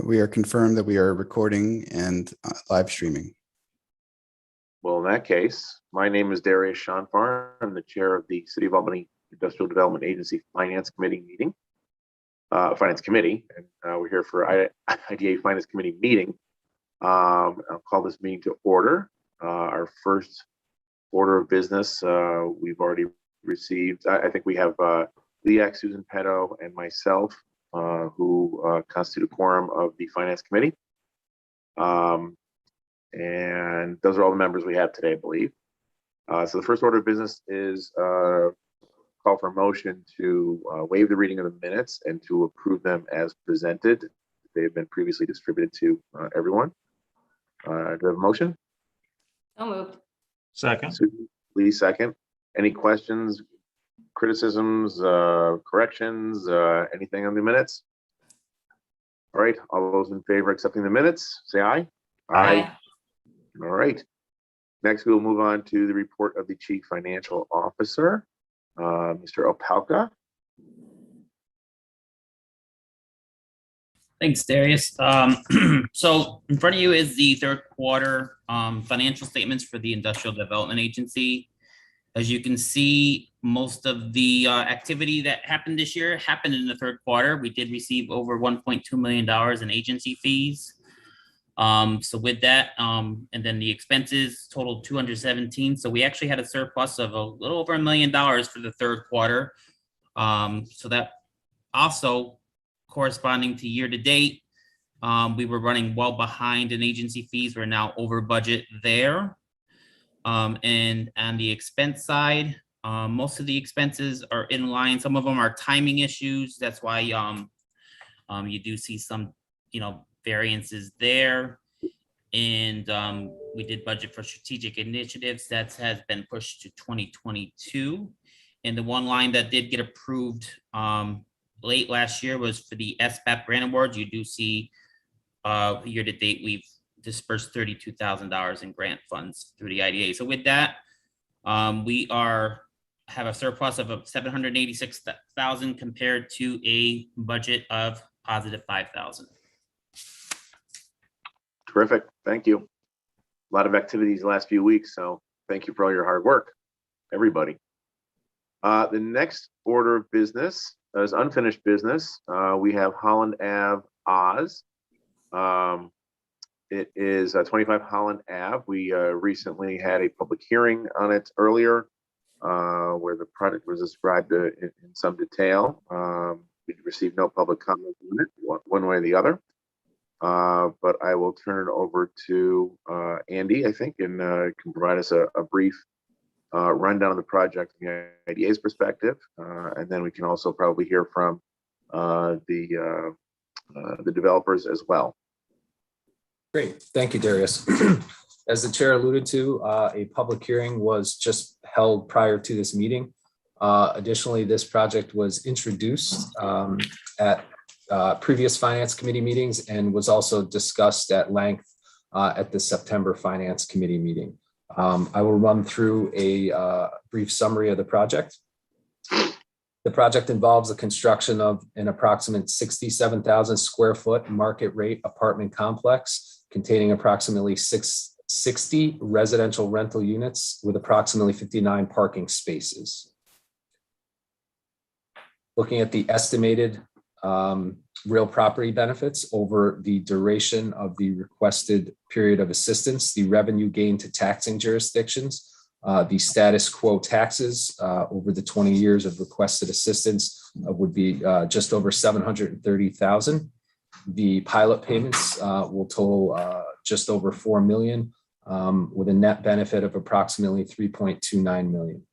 We are confirmed that we are recording and live streaming. Well, in that case, my name is Darius Schonfarn. I'm the chair of the City of Albany Industrial Development Agency Finance Committee meeting, Finance Committee, and we're here for IDA Finance Committee meeting. I'll call this meeting to order. Our first order of business, we've already received. I think we have Leac, Susan Petto, and myself who constitute a quorum of the Finance Committee. And those are all the members we have today, I believe. So the first order of business is call for a motion to waive the reading of the minutes and to approve them as presented. They have been previously distributed to everyone. Do I have a motion? So moved. Second. Susan, please second. Any questions, criticisms, corrections, anything on the minutes? All right, all those in favor of accepting the minutes, say aye. Aye. All right. Next, we'll move on to the report of the Chief Financial Officer, Mr. Opalka. Thanks, Darius. So in front of you is the third quarter financial statements for the Industrial Development Agency. As you can see, most of the activity that happened this year happened in the third quarter. We did receive over $1.2 million in agency fees. So with that, and then the expenses totaled 217. So we actually had a surplus of a little over $1 million for the third quarter. So that also corresponding to year to date, we were running well behind in agency fees. We're now over budget there. And on the expense side, most of the expenses are in line. Some of them are timing issues. That's why you do see some, variances there. And we did budget for strategic initiatives that has been pushed to 2022. And the one line that did get approved late last year was for the SBAP grant awards. You do see year to date, we've dispersed $32,000 in grant funds through the IDA. So with that, we have a surplus of $786,000 compared to a budget of positive $5,000. Terrific. Thank you. A lot of activities the last few weeks, so thank you for all your hard work, everybody. The next order of business is unfinished business. We have Holland Ave Oz. It is 25 Holland Ave. We recently had a public hearing on it earlier where the project was described in some detail. We received no public comment on it, one way or the other. But I will turn it over to Andy, I think, and can provide us a brief rundown of the project from the IDA's perspective. And then we can also probably hear from the developers as well. Great, thank you, Darius. As the chair alluded to, a public hearing was just held prior to this meeting. Additionally, this project was introduced at previous Finance Committee meetings and was also discussed at length at the September Finance Committee meeting. I will run through a brief summary of the project. The project involves the construction of an approximate 67,000 square foot market rate apartment complex containing approximately 60 residential rental units with approximately 59 parking spaces. Looking at the estimated real property benefits over the duration of the requested period of assistance, the revenue gain to taxing jurisdictions, the status quo taxes over the 20 years of requested assistance would be just over $730,000. The pilot payments will total just over $4 million with a net benefit of approximately $3.29 million.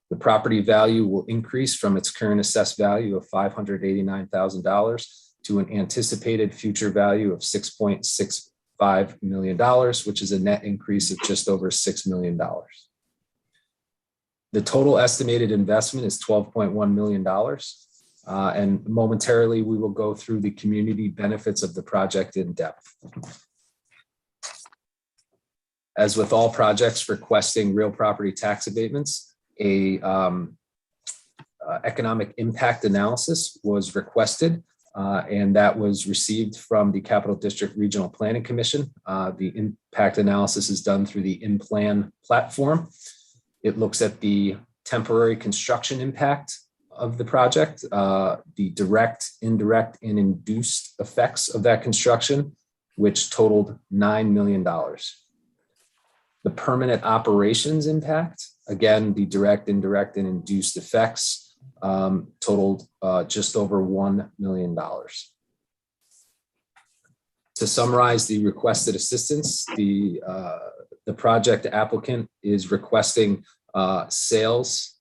The property value will increase from its current assessed value of $589,000 to an anticipated future value of $6.65 million, which is a net increase of just over $6 million. The total estimated investment is $12.1 million. And momentarily, we will go through the community benefits of the project in depth. As with all projects requesting real property tax abatements, a economic impact analysis was requested and that was received from the Capital District Regional Planning Commission. The impact analysis is done through the InPlan platform. It looks at the temporary construction impact of the project, the direct, indirect, and induced effects of that construction, which totaled $9 million. The permanent operations impact, again, the direct, indirect, and induced effects, totaled just over $1 million. To summarize the requested assistance, the project applicant is requesting sales,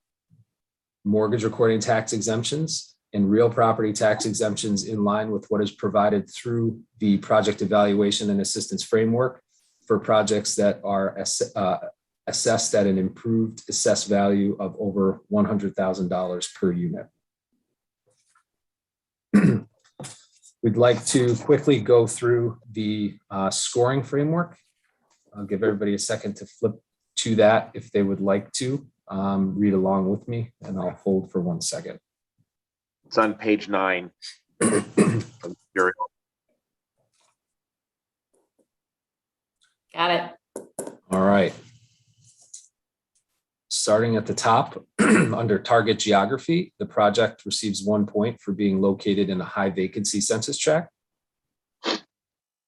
mortgage recording tax exemptions, and real property tax exemptions in line with what is provided through the project evaluation and assistance framework for projects that are assessed at an improved assessed value of over $100,000 per unit. We'd like to quickly go through the scoring framework. I'll give everybody a second to flip to that if they would like to read along with me, and I'll hold for 1 second. It's on page 9. of the material. Got it. All right. Starting at the top, under target geography, the project receives 1 point for being located in a high vacancy census tract.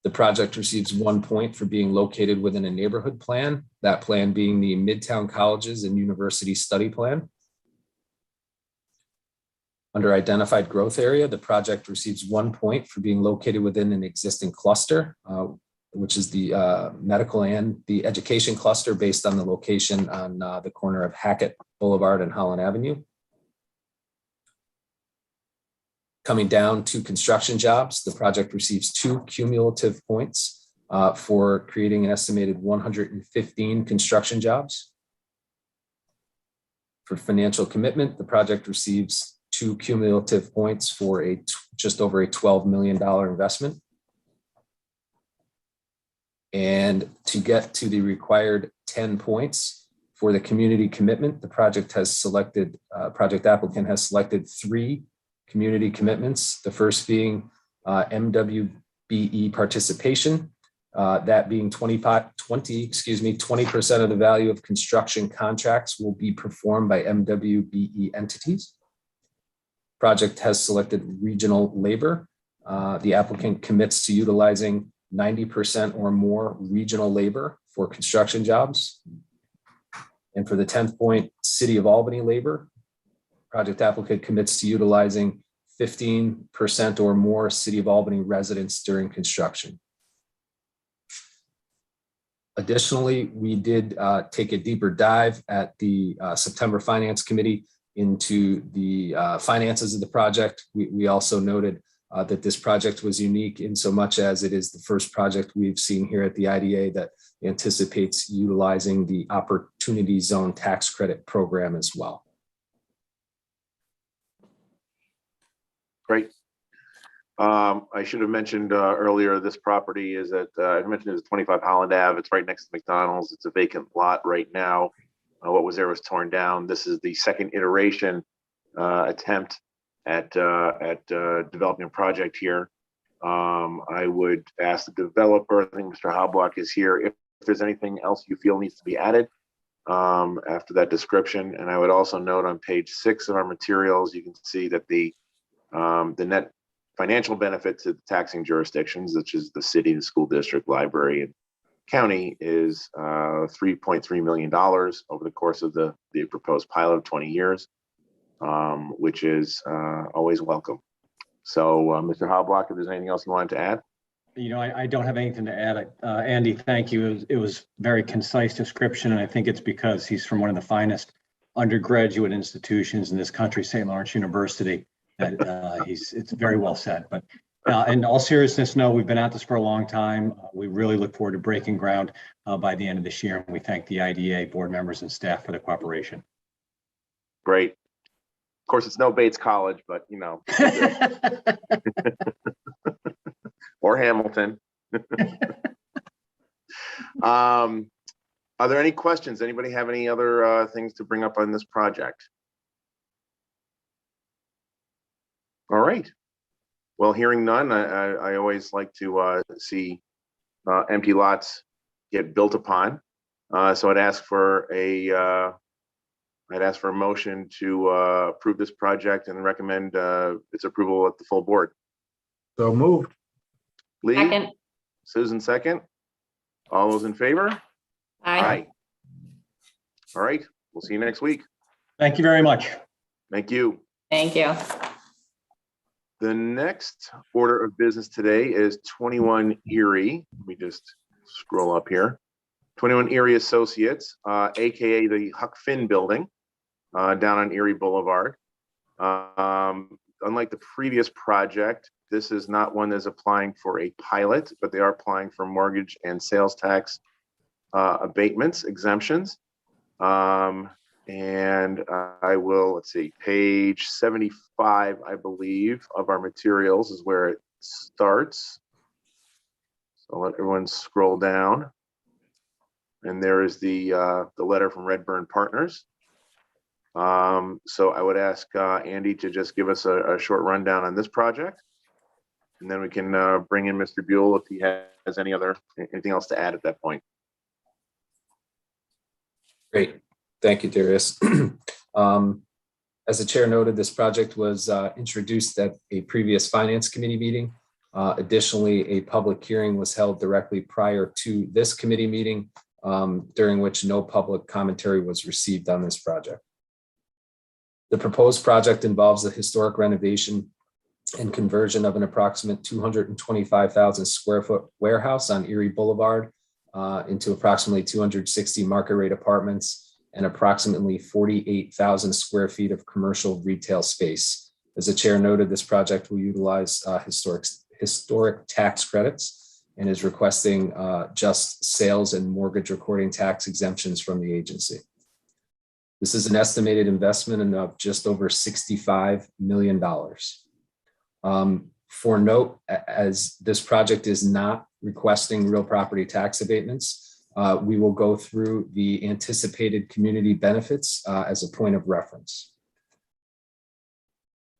The project receives 1 point for being located within a neighborhood plan, that plan being the Midtown Colleges and University Study Plan. Under identified growth area, the project receives 1 point for being located within an existing cluster, which is the medical and the education cluster based on the location on the corner of Hackett Boulevard and Holland Avenue. Coming down to construction jobs, the project receives 2 cumulative points for creating an estimated 115 construction jobs. For financial commitment, the project receives 2 cumulative points for just over a $12 million investment. And to get to the required 10 points for the community commitment, the project applicant has selected 3 community commitments. The first being MWBE participation, that being 20% of the value of construction contracts will be performed by MWBE entities. Project has selected regional labor. The applicant commits to utilizing 90% or more regional labor for construction jobs. And for the 10th point, City of Albany labor, project applicant commits to utilizing 15% or more City of Albany residents during construction. Additionally, we did take a deeper dive at the September Finance Committee into the finances of the project. We also noted that this project was unique in so much as it is the first project we've seen here at the IDA that anticipates utilizing the Opportunity Zone Tax Credit Program as well. Great. I should have mentioned earlier, this property is at, I mentioned it was 25 Holland Ave. It's right next to McDonald's. It's a vacant lot right now. What was there was torn down. This is the second iteration attempt at developing a project here. I would ask the developer, I think Mr. Hoblock is here, if there's anything else you feel needs to be added after that description. And I would also note on page 6 of our materials, you can see that the net financial benefit to the taxing jurisdictions, which is the city, the school district, library, and county, is $3.3 million over the course of the proposed pilot of 20 years, which is always welcome. So, Mr. Hoblock, if there's anything else you wanted to add? You know, I don't have anything to add. Andy, thank you. It was very concise description, and I think it's because he's from one of the finest undergraduate institutions in this country, St. Lawrence University. That it's very well said. But in all seriousness, no, we've been at this for a long time. We really look forward to breaking ground by the end of this year, and we thank the IDA board members and staff for the cooperation. Great. Of course, it's no Bates College, but you know, or Hamilton. Are there any questions? Anybody have any other things to bring up on this project? All right. Well, hearing none, I always like to see empty lots get built upon. So I'd ask for a motion to approve this project and recommend its approval at the full board. So moved. Lee, Second. Susan, second. All those in favor? Aye. All right, we'll see you next week. Thank you very much. Thank you. Thank you. The next order of business today is 21 Erie. Let me just scroll up here. 21 Erie Associates, AKA the Huck Finn Building, down on Erie Boulevard. Unlike the previous project, this is not one that's applying for a pilot, but they are applying for mortgage and sales tax abatements, exemptions. And I will, let's see, page 75, I believe, of our materials is where it starts. So I'll let everyone scroll down. And there is the letter from Redburn Partners. So I would ask Andy to just give us a short rundown on this project. And then we can bring in Mr. Buell if he has anything else to add at that point. Great. Thank you, Darius. As the chair noted, this project was introduced at a previous finance committee meeting. Additionally, a public hearing was held directly prior to this committee meeting, during which no public commentary was received on this project. The proposed project involves a historic renovation and conversion of an approximate 225,000 square foot warehouse on Erie Boulevard into approximately 260 market rate apartments and approximately 48,000 square feet of commercial retail space. As the chair noted, this project will utilize historic tax credits and is requesting just sales and mortgage recording tax exemptions from the agency. This is an estimated investment of just over $65 million. For note, as this project is not requesting real property tax abatements, we will go through the anticipated community benefits as a point of reference.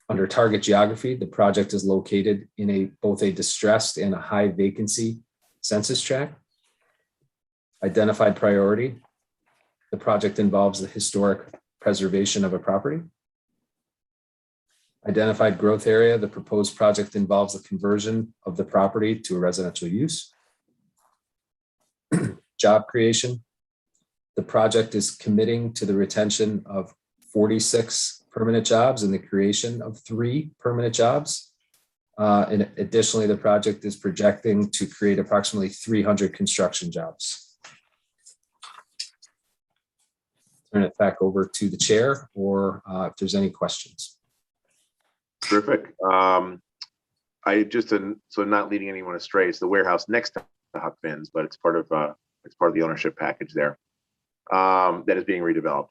Under target geography, the project is located in both a distressed and a high vacancy census tract. Identified priority, the project involves the historic preservation of a property. Identified growth area, the proposed project involves the conversion of the property to a residential use. Job creation, the project is committing to the retention of 46 permanent jobs and the creation of 3 permanent jobs. And additionally, the project is projecting to create approximately 300 construction jobs. Turn it back over to the chair, or if there's any questions. Terrific. I just, so not leading anyone astray, it's the warehouse next to Huck Finn's, but it's part of the ownership package there that is being redeveloped.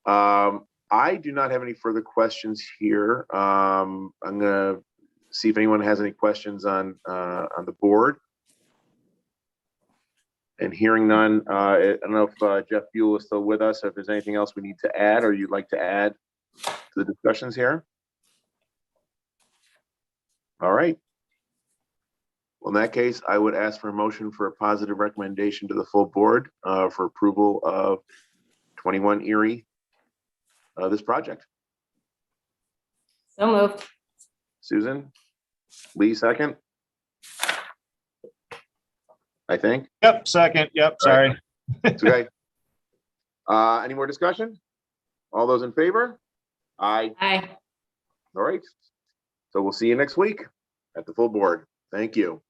I do not have any further questions here. I'm gonna see if anyone has any questions on the board. And hearing none, I don't know if Jeff Buell is still with us, or if there's anything else we need to add or you'd like to add to the discussions here. All right. Well, in that case, I would ask for a motion for a positive recommendation to the full board for approval of 21 Erie, this project. So moved. Susan? Lee, second? I think. Yep, second. Yep, sorry. It's okay. Any more discussion? All those in favor? Aye. Aye. All right. So we'll see you next week at the full board. Thank you.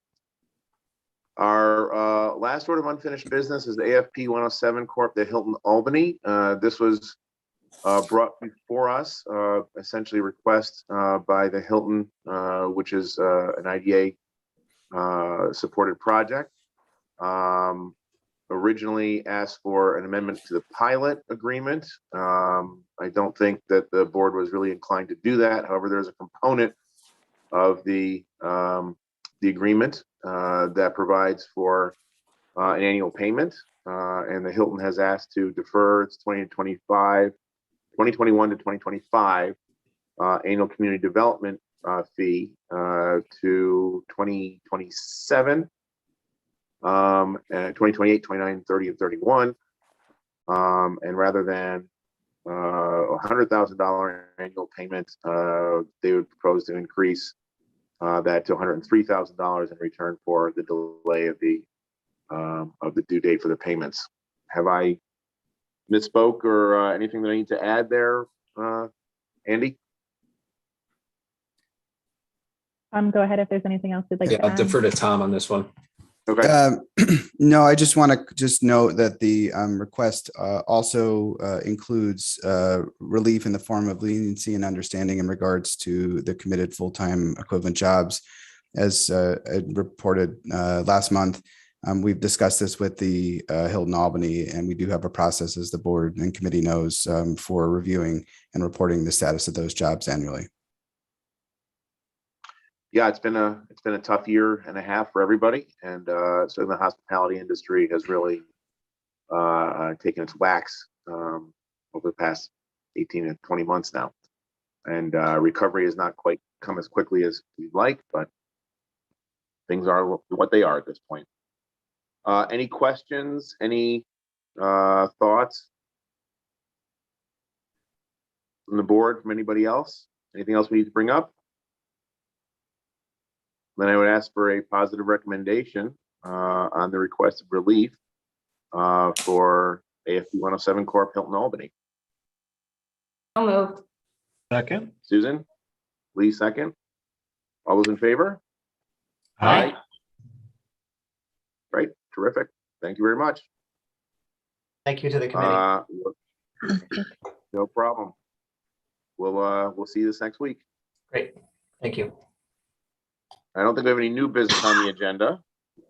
Our last order of unfinished business is AFP 107 Corp. The Hilton Albany. This was brought before us, essentially a request by the Hilton, which is an IDA supported project. Originally asked for an amendment to the pilot agreement. I don't think that the board was really inclined to do that. However, there's a component of the agreement that provides for an annual payment, and the Hilton has asked to defer its 2021 to 2025 annual community development fee to 2027, and 2028, 29, 30, and 31. And rather than $100,000 annual payment, they would propose to increase that to $103,000 in return for the delay of the due date for the payments. Have I misspoke or anything that I need to add there, Andy? Go ahead if there's anything else you'd like Yeah, to I'll add. defer to Tom on this one. Okay. No, I just want to just note that the request also includes relief in the form of leniency and understanding in regards to the committed full-time equivalent jobs. As I reported last month, we've discussed this with the Hilton Albany, and we do have a process, as the board and committee knows, for reviewing and reporting the status of those jobs annually. Yeah, it's been a tough year and a half for everybody, and so the hospitality industry has really taken its whacks over the past 18 to 20 months now, and recovery has not quite come as quickly as we'd like, but things are what they are at this point. Any questions? Any thoughts from the board, from anybody else? Anything else we need to bring up? Then I would ask for a positive recommendation on the request of relief for AFP 107 Corp. Hilton Albany. So moved. Second. Susan, Lee, second. All those in favor? Aye. Great, terrific. Thank you very much. Thank you to the committee. No problem. We'll see you this next week. Great. Thank you. I don't think we have any new business on the agenda.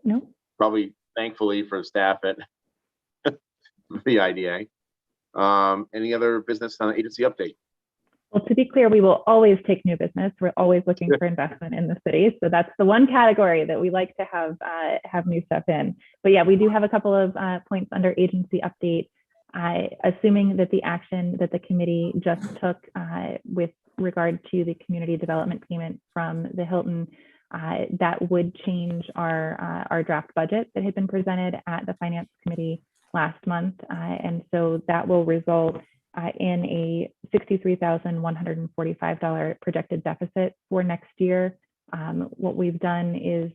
No. Probably thankfully for the staff at the IDA. Any other business on agency update? Well, to be clear, we will always take new business. We're always looking for investment in the city. So that's the one category that we like to have new stuff in. But yeah, we do have a couple of points under agency update. Assuming that the action that the committee just took with regard to the community development payment from the Hilton, that would change our draft budget that had been presented at the Finance Committee last month. And so that will result in a $63,145 projected deficit for next year. What we've done is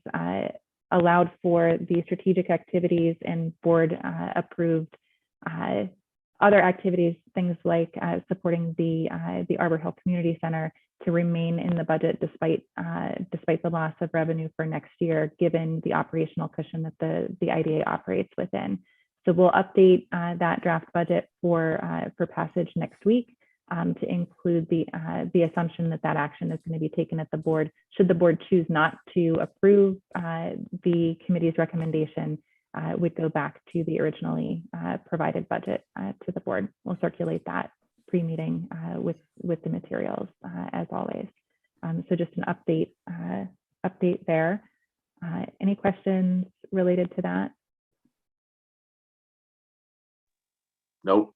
allowed for the strategic activities and board approved other activities, things like supporting the Arbor Hill Community Center to remain in the budget despite the loss of revenue for next year, given the operational cushion that the IDA operates within. So we'll update that draft budget for passage next week to include the assumption that action is going to be taken at the board. Should the board choose not to approve the committee's recommendation, would go back to the originally provided budget to the board. We'll circulate that pre-meeting with the materials as always. So just an update there. Any questions related to that? Nope.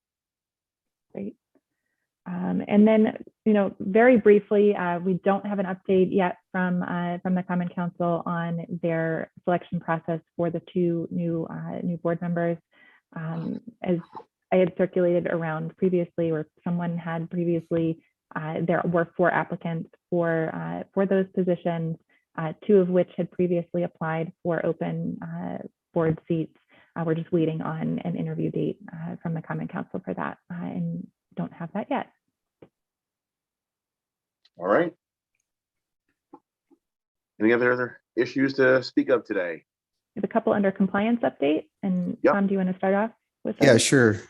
Great. And then, very briefly, we don't have an update yet from the Common Council on their selection process for the two new board members. As I had circulated around previously, or someone had previously, there were 4 applicants for those positions, 2 of which had previously applied for open board seats. We're just waiting on an interview date from the Common Council for that, and don't have that yet. All right. Any other issues to speak of today? We have a couple under compliance update, and Yep. Tom, do you want to start off with Yeah, those? sure.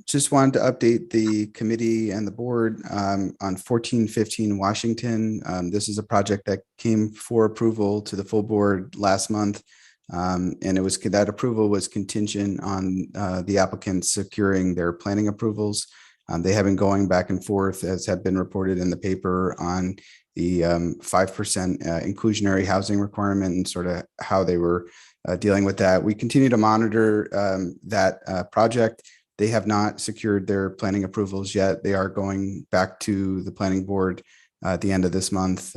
Just wanted to update the committee and the board on 1415 Washington. This is a project that came for approval to the full board last month. And that approval was contingent on the applicants securing their planning approvals. They have been going back and forth, as have been reported in the paper, on the 5% inclusionary housing requirement and sort of how they were dealing with that. We continue to monitor that project. They have not secured their planning approvals yet. They are going back to the planning board at the end of this month,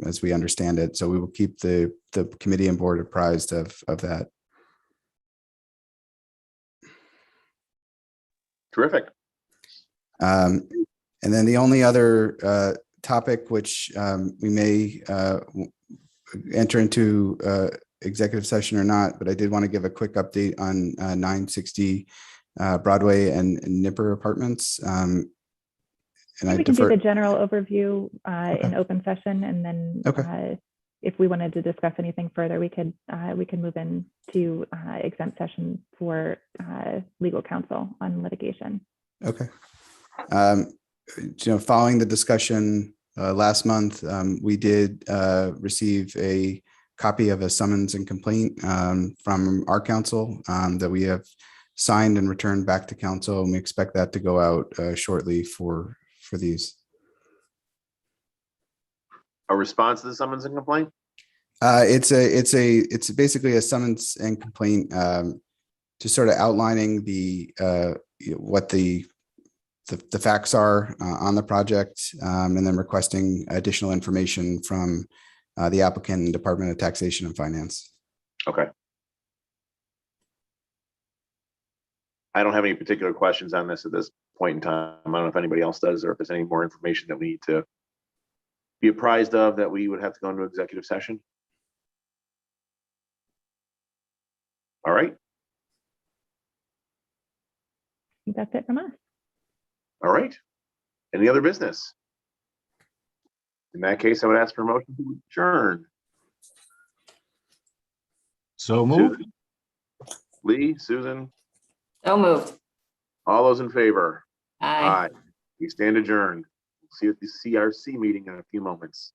as we understand it. So we will keep the committee and board apprised of that. Terrific. And then the only other topic which we may enter into executive session or not, but I did want to give a quick update on 960 Broadway and Nipper Apartments. And I We can do defer. the general overview Okay. in open session, and then Okay. if we wanted to discuss anything further, we could move into exempt session for legal counsel on litigation. Okay. Following the discussion last month, we did receive a copy of a summons and complaint from our counsel that we have signed and returned back to council, and we expect that to go out shortly for these. A response to the summons and complaint? It's basically a summons and complaint, just sort of outlining what the facts are on the project, and then requesting additional information from the applicant and Department of Taxation and Finance. Okay. I don't have any particular questions on this at this point in time. I don't know if anybody else does, or if there's any more information that we need to be apprised of that we would have to go into executive session. All right. I think that's it from us. All right. Any other business? In that case, I would ask for a motion to adjourn. So moved. Susan? Lee, Susan, So moved. all those in favor? Aye. We stand adjourned. See you at the CRC meeting in a few moments.